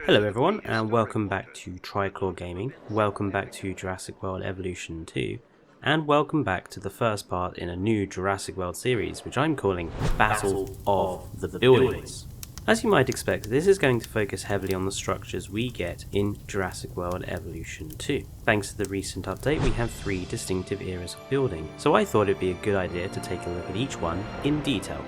Hello everyone, and welcome back to Triclaw Gaming, welcome back to Jurassic World Evolution 2, and welcome back to the first part in a new Jurassic World series, which I'm calling Battle of the Buildings. As you might expect, this is going to focus heavily on the structures we get in Jurassic World Evolution 2. Thanks to the recent update, we have 3 distinctive eras of building, so I thought it'd be a good idea to take a look at each one in detail.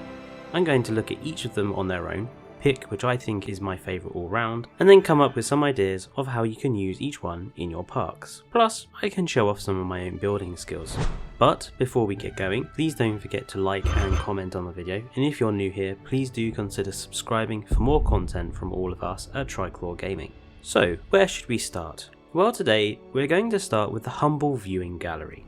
I'm going to look at each of them on their own, pick which I think is my favourite all round, and then come up with some ideas of how you can use each one in your parks. Plus, I can show off some of my own building skills. But before we get going, please don't forget to like and comment on the video, and if you're new here, please do consider subscribing for more content from all of us at Triclaw Gaming. So, where should we start? Well, today we're going to start with the humble viewing gallery.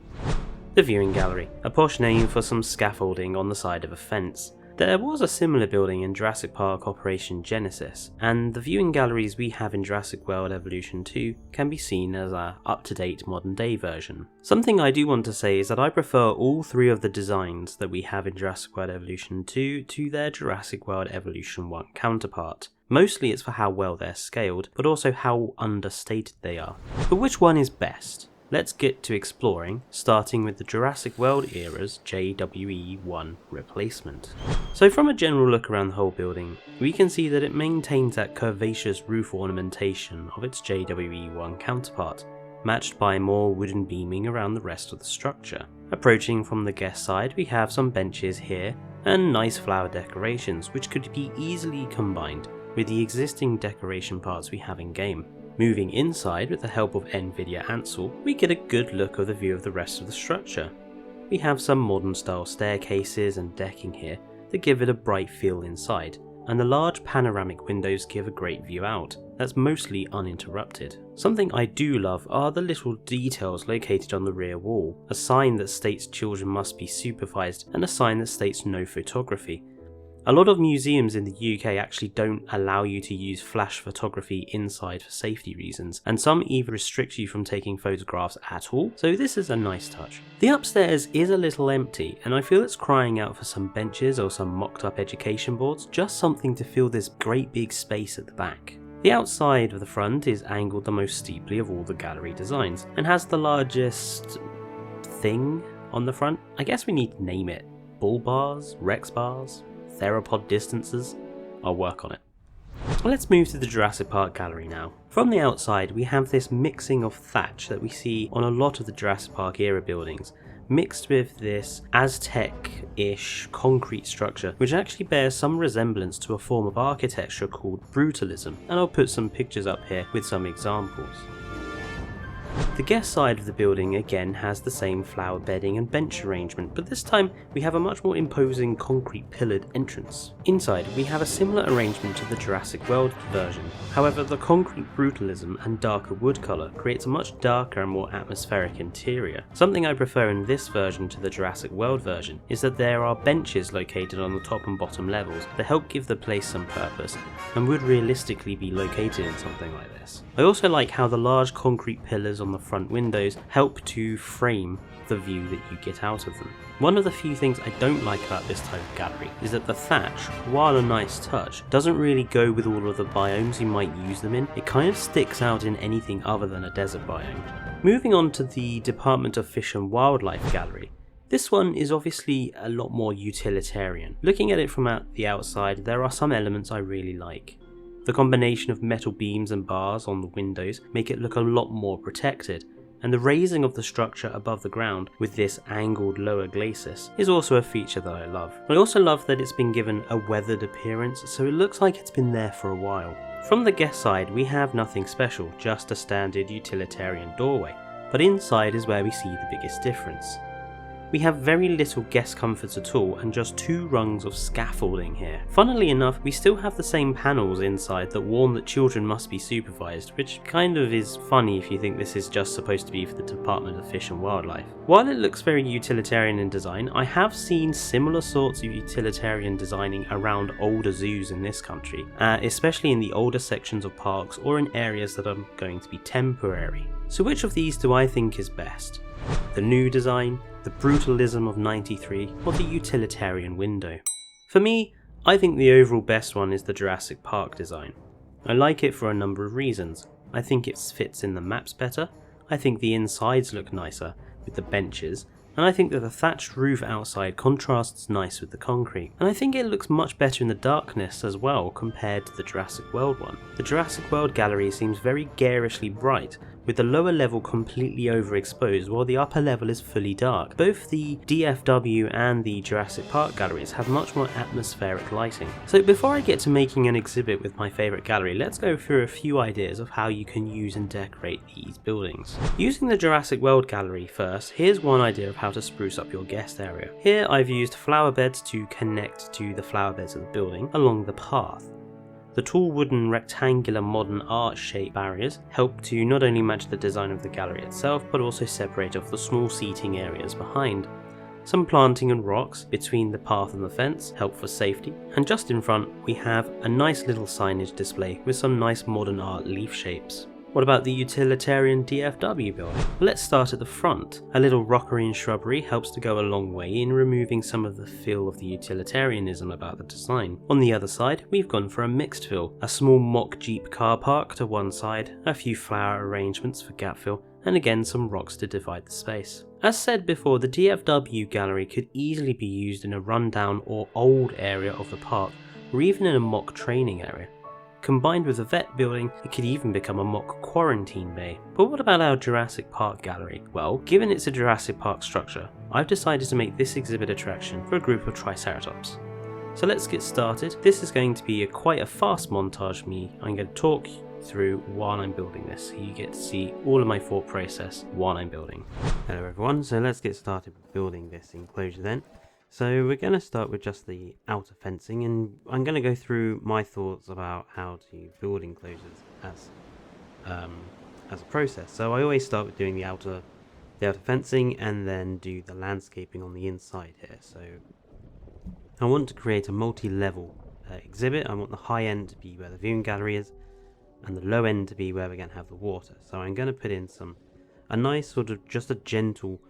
The viewing gallery, a posh name for some scaffolding on the side of a fence. There was a similar building in Jurassic Park Operation Genesis, and the viewing galleries we have in Jurassic World Evolution 2 can be seen as our up-to-date modern-day version. Something I do want to say is that I prefer all 3 of the designs that we have in Jurassic World Evolution 2 to their Jurassic World Evolution 1 counterpart. Mostly it's for how well they're scaled, but also how understated they are. But which one is best? Let's get to exploring, starting with the Jurassic World era's JWE1 replacement. So from a general look around the whole building, we can see that it maintains that curvaceous roof ornamentation of its JWE1 counterpart, matched by more wooden beaming around the rest of the structure. Approaching from the guest side, we have some benches here and nice flower decorations which could be easily combined with the existing decoration parts we have in game. Moving inside with the help of NVIDIA Ansel, we get a good look of the view of the rest of the structure. We have some modern style staircases and decking here that give it a bright feel inside, and the large panoramic windows give a great view out that's mostly uninterrupted. Something I do love are the little details located on the rear wall, a sign that states children must be supervised and a sign that states no photography. A lot of museums in the UK actually don't allow you to use flash photography inside for safety reasons, and some even restrict you from taking photographs at all, so this is a nice touch. The upstairs is a little empty, and I feel it's crying out for some benches or some mocked up education boards, just something to fill this great big space at the back. The outside of the front is angled the most steeply of all the gallery designs, and has the largest thing on the front. I guess we need to name it. Bull bars? Rex bars? Theropod distances? I'll work on it. Let's move to the Jurassic Park gallery now. From the outside we have this mixing of thatch that we see on a lot of the Jurassic Park era buildings, mixed with this Aztec-ish concrete structure which actually bears some resemblance to a form of architecture called brutalism, and I'll put some pictures up here with some examples. The guest side of the building again has the same flower bedding and bench arrangement, but this time we have a much more imposing concrete pillared entrance. Inside we have a similar arrangement to the Jurassic World version, however the concrete brutalism and darker wood colour creates a much darker and more atmospheric interior. Something I prefer in this version to the Jurassic World version is that there are benches located on the top and bottom levels that help give the place some purpose and would realistically be located in something like this. I also like how the large concrete pillars on the front windows help to frame the view that you get out of them. One of the few things I don't like about this type of gallery is that the thatch, while a nice touch, doesn't really go with all of the biomes you might use them in. It kind of sticks out in anything other than a desert biome. Moving on to the Department of Fish and Wildlife gallery. This one is obviously a lot more utilitarian. Looking at it from the outside, there are some elements I really like. The combination of metal beams and bars on the windows make it look a lot more protected, and the raising of the structure above the ground with this angled lower glacis is also a feature that I love. I also love that it's been given a weathered appearance, so it looks like it's been there for a while. From the guest side we have nothing special, just a standard utilitarian doorway, but inside is where we see the biggest difference. We have very little guest comforts at all and just 2 rungs of scaffolding here. Funnily enough, we still have the same panels inside that warn that children must be supervised, which kind of is funny if you think this is just supposed to be for the Department of Fish and Wildlife. While it looks very utilitarian in design, I have seen similar sorts of utilitarian designing around older zoos in this country, especially in the older sections of parks or in areas that are going to be temporary. So which of these do I think is best? The new design, the brutalism of 93, or the utilitarian window? For me, I think the overall best one is the Jurassic Park design. I like it for a number of reasons. I think it fits in the maps better, I think the insides look nicer with the benches, and I think that the thatched roof outside contrasts nice with the concrete, and I think it looks much better in the darkness as well compared to the Jurassic World one. The Jurassic World gallery seems very garishly bright, with the lower level completely overexposed while the upper level is fully dark. Both the DFW and the Jurassic Park galleries have much more atmospheric lighting. So before I get to making an exhibit with my favourite gallery, let's go through a few ideas of how you can use and decorate these buildings. Using the Jurassic World gallery first, here's one idea of how to spruce up your guest area. Here I've used flower beds to connect to the flower beds of the building along the path. The tall wooden rectangular modern art shaped barriers help to not only match the design of the gallery itself but also separate off the small seating areas behind. Some planting and rocks between the path and the fence help for safety, and just in front we have a nice little signage display with some nice modern art leaf shapes. What about the utilitarian DFW building? Well, let's start at the front. A little rockery and shrubbery helps to go a long way in removing some of the feel of the utilitarianism about the design. On the other side, we've gone for a mixed fill. A small mock Jeep car park to one side, a few flower arrangements for gap fill, and again some rocks to divide the space. As said before, the DFW gallery could easily be used in a rundown or old area of the park, or even in a mock training area. Combined with a vet building, it could even become a mock quarantine bay. But what about our Jurassic Park gallery? Well, given it's a Jurassic Park structure, I've decided to make this exhibit attraction for a group of Triceratops. So let's get started. This is going to be quite a fast montage of me. I'm going to talk through while I'm building this, so you get to see all of my thought process while I'm building. Hello everyone, so let's get started with building this enclosure then. So we're going to start with just the outer fencing, and I'm going to go through my thoughts about how to build enclosures as a process. So I always start with doing the outer fencing and then do the landscaping on the inside here. So I want to create a multi-level exhibit. I want the high end to be where the viewing gallery is and the low end to be where we're going to have the water. So I'm going to put in a nice sort of just a gentle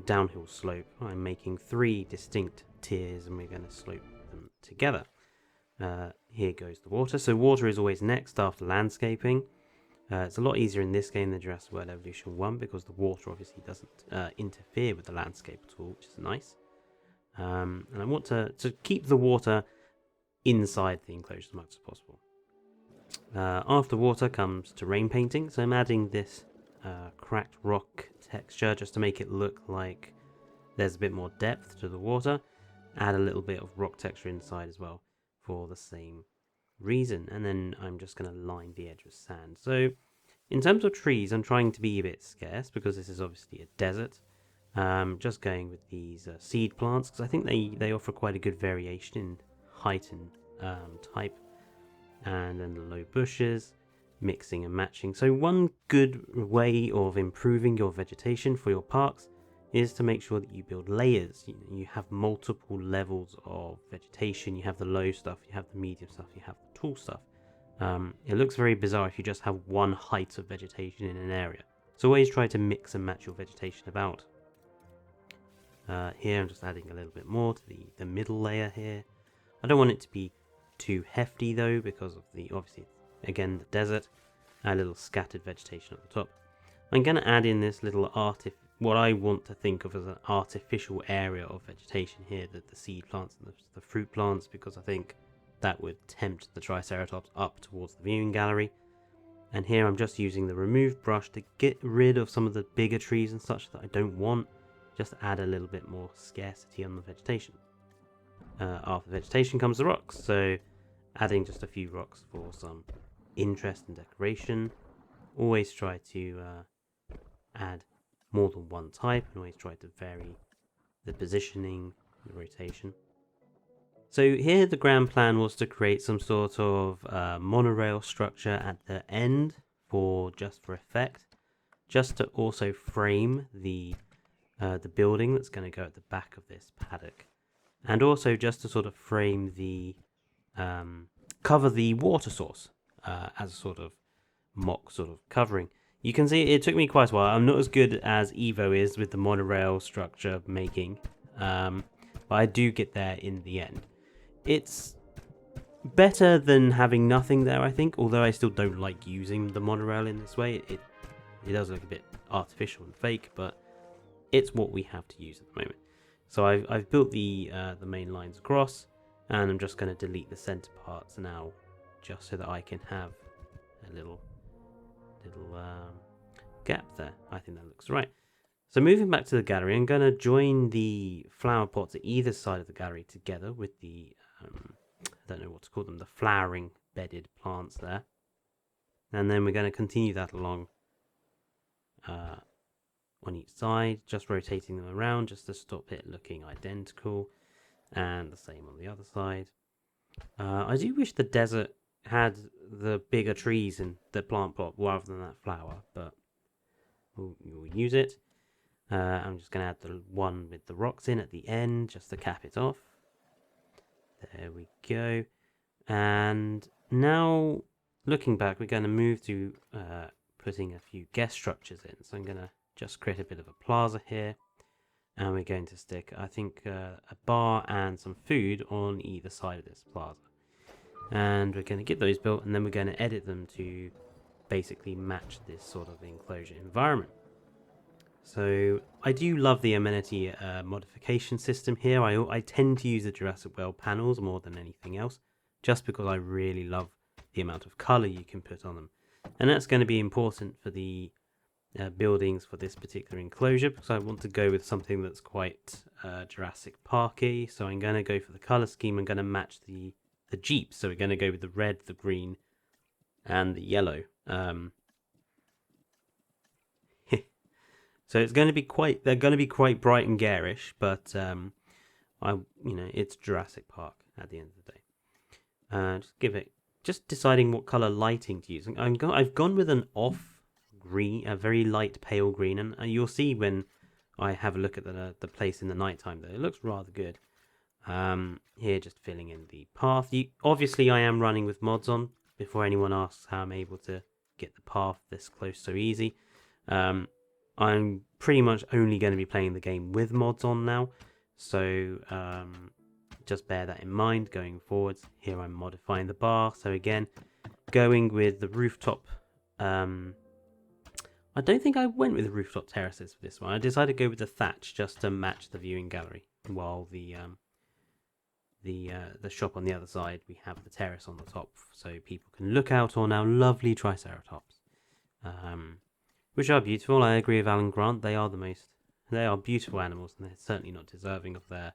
downhill slope. I'm making 3 distinct tiers and we're going to slope them together. Here goes the water. So water is always next after landscaping. It's a lot easier in this game than Jurassic World Evolution 1 because the water obviously doesn't interfere with the landscape at all, which is nice. And I want to keep the water inside the enclosure as much as possible. After water comes terrain painting, so I'm adding this cracked rock texture just to make it look like there's a bit more depth to the water. Add a little bit of rock texture inside as well for the same reason, and then I'm just going to line the edge with sand. So in terms of trees, I'm trying to be a bit scarce because this is obviously a desert. Just going with these seed plants because I think they offer quite a good variation in height and type, and then the low bushes, mixing and matching. So one good way of improving your vegetation for your parks is to make sure that you build layers. You have multiple levels of vegetation. You have the low stuff, you have the medium stuff, you have the tall stuff. It looks very bizarre if you just have one height of vegetation in an area. So always try to mix and match your vegetation about. Here I'm just adding a little bit more to the middle layer here. I don't want it to be too hefty though because of obviously again the desert. A little scattered vegetation at the top. I'm going to add in this little what I want to think of as an artificial area of vegetation here, the seed plants and the fruit plants, because I think that would tempt the Triceratops up towards the viewing gallery. And here I'm just using the remove brush to get rid of some of the bigger trees and such that I don't want, just to add a little bit more scarcity on the vegetation. After vegetation comes the rocks, so adding just a few rocks for some interest and decoration. Always try to add more than one type, and always try to vary the positioning, the rotation. So here the grand plan was to create some sort of monorail structure at the end for effect, just to also frame the building that's going to go at the back of this paddock, and also just to sort of frame the cover the water source as a sort of mock sort of covering. You can see it took me quite a while. I'm not as good as Evo is with the monorail structure making, but I do get there in the end. It's better than having nothing there, I think, although I still don't like using the monorail in this way. It does look a bit artificial and fake, but it's what we have to use at the moment. So I've built the main lines across, and I'm just going to delete the center parts now, just so that I can have a little gap there. I think that looks right. So moving back to the gallery, I'm going to join the flower pots at either side of the gallery together with the, I don't know what to call them, the flowering bedded plants there. And then we're going to continue that along on each side, just rotating them around just to stop it looking identical. And the same on the other side. I do wish the desert had the bigger trees in the plant plot rather than that flower, but we'll use it. I'm just going to add the one with the rocks in at the end just to cap it off. There we go. And now, looking back, we're going to move to putting a few guest structures in. So I'm going to just create a bit of a plaza here. And we're going to stick, I think, a bar and some food on either side of this plaza. And we're going to get those built, and then we're going to edit them to basically match this sort of enclosure environment. So I do love the amenity modification system here. I tend to use the Jurassic World panels more than anything else, just because I really love the amount of color you can put on them. And that's going to be important for the buildings for this particular enclosure, because I want to go with something that's quite Jurassic Parky. So I'm going to go for the color scheme. I'm going to match the Jeeps. So we're going to go with the red, the green, and the yellow. So it's going to be they're going to be quite bright and garish, but it's Jurassic Park at the end of the day. Just deciding what color lighting to use. I've gone with an off green, a very light pale green, and you'll see when I have a look at the place in the nighttime that it looks rather good. Here, just filling in the path. Obviously, I am running with mods on. Before anyone asks how I'm able to get the path this close so easy, I'm pretty much only going to be playing the game with mods on now. So just bear that in mind going forwards. Here I'm modifying the bar. So again, going with the rooftop. I don't think I went with the rooftop terraces for this one. I decided to go with the thatch just to match the viewing gallery, while the shop on the other side, we have the terrace on the top, so people can look out on our lovely Triceratops, which are beautiful. I agree with Alan Grant. They are beautiful animals, and they're certainly not deserving of their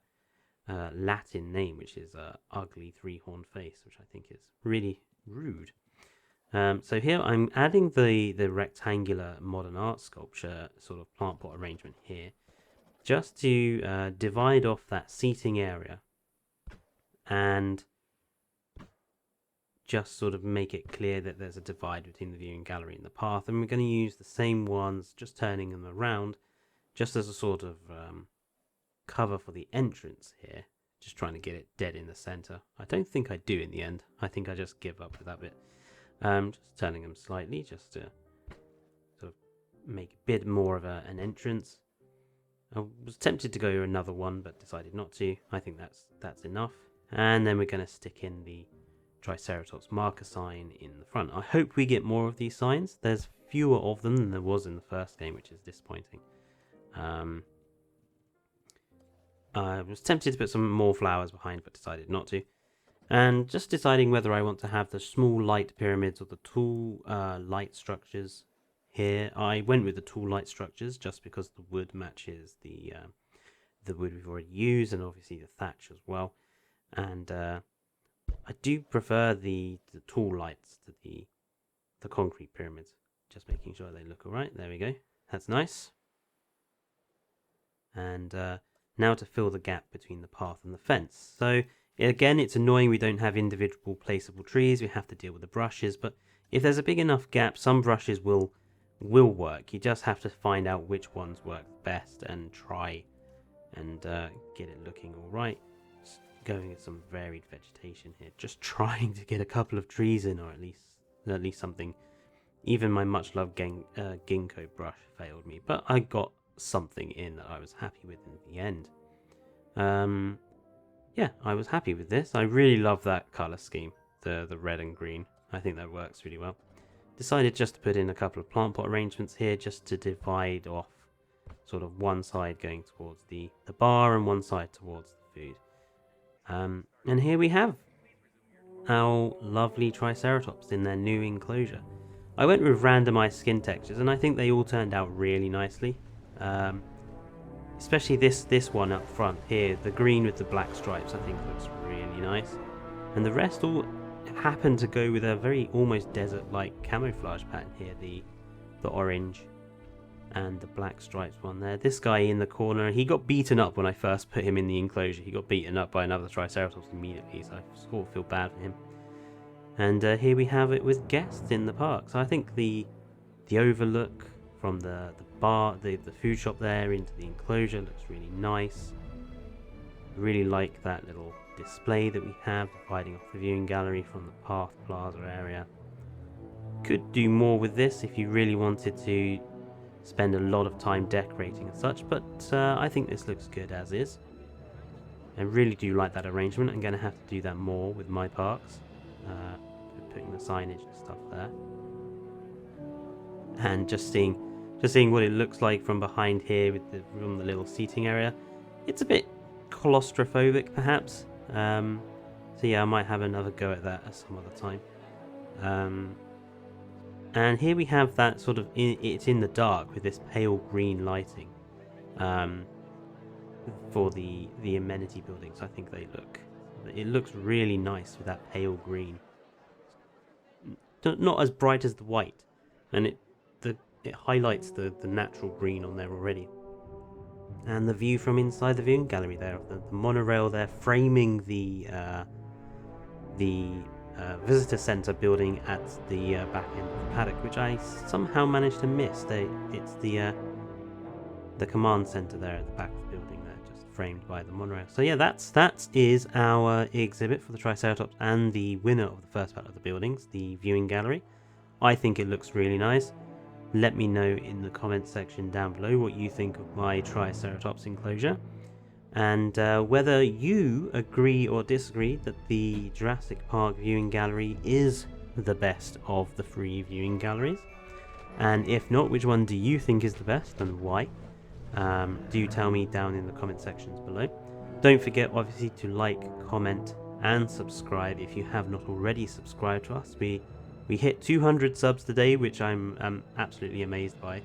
Latin name, which is ugly three-horned face, which I think is really rude. So here I'm adding the rectangular modern art sculpture sort of plant pot arrangement here, just to divide off that seating area and just sort of make it clear that there's a divide between the viewing gallery and the path. And we're going to use the same ones, just turning them around, just as a sort of cover for the entrance here. Just trying to get it dead in the center. I don't think I do in the end. I think I just give up with that bit. Just turning them slightly, just to sort of make a bit more of an entrance. I was tempted to go another one, but decided not to. I think that's enough. And then we're going to stick in the Triceratops marker sign in the front. I hope we get more of these signs. There's fewer of them than there was in the first game, which is disappointing. I was tempted to put some more flowers behind, but decided not to. And just deciding whether I want to have the small light pyramids or the tall light structures here. I went with the tall light structures just because the wood matches the wood we've already used, and obviously the thatch as well. And I do prefer the tall lights to the concrete pyramids. Just making sure they look alright. There we go. That's nice. And now to fill the gap between the path and the fence. So again, it's annoying we don't have individual placeable trees. We have to deal with the brushes. But if there's a big enough gap, some brushes will work. You just have to find out which ones work best and try and get it looking alright. Going with some varied vegetation here, just trying to get a couple of trees in, or at least something. Even my much loved ginkgo brush failed me, but I got something in that I was happy with in the end. yeah, I was happy with this. I really love that colour scheme, the red and green. I think that works really well. Decided just to put in a couple of plant pot arrangements here just to divide off sort of one side going towards the bar and one side towards the food. And here we have our lovely Triceratops in their new enclosure. I went with randomized skin textures and I think they all turned out really nicely. Especially this one up front here, the green with the black stripes, I think looks really nice. And the rest all happen to go with a very almost desert-like camouflage pattern here, the orange and the black stripes one there. This guy in the corner, he got beaten up when I first put him in the enclosure. He got beaten up by another Triceratops immediately, so I sort of feel bad for him. And here we have it with guests in the park. So I think the overlook from the bar, the food shop there into the enclosure looks really nice. I really like that little display that we have dividing off the viewing gallery from the Path Plaza area. Could do more with this if you really wanted to spend a lot of time decorating and such, but I think this looks good as is. I really do like that arrangement. I'm going to have to do that more with my parks, putting the signage and stuff there, and just seeing what it looks like from behind here with from the little seating area. It's a bit claustrophobic perhaps, so yeah, I might have another go at that at some other time. And here we have that sort of, it's in the dark with this pale green lighting for the amenity buildings. I think it looks really nice with that pale green. Not as bright as the white, and it highlights the natural green on there already. And the view from inside the viewing gallery there, of the monorail there framing the visitor center building at the back end of the paddock, which I somehow managed to miss. It's the command center there at the back of the building there, just framed by the monorail. So yeah, that is our exhibit for the Triceratops and the winner of the first part of the buildings, the viewing gallery. I think it looks really nice. Let me know in the comments section down below what you think of my Triceratops enclosure, and whether you agree or disagree that the Jurassic Park viewing gallery is the best of the 3 viewing galleries, and if not, which one do you think is the best and why? Do tell me down in the comment sections below. Don't forget obviously to like, comment and subscribe if you have not already subscribed to us. We hit 200 subs today, which I'm absolutely amazed by.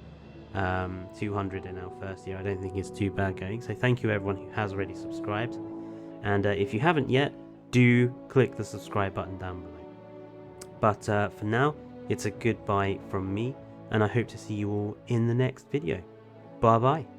200 in our first year. I don't think it's too bad going. So thank you everyone who has already subscribed. And if you haven't yet, do click the subscribe button down below. But for now, it's a goodbye from me, and I hope to see you all in the next video. Bye bye.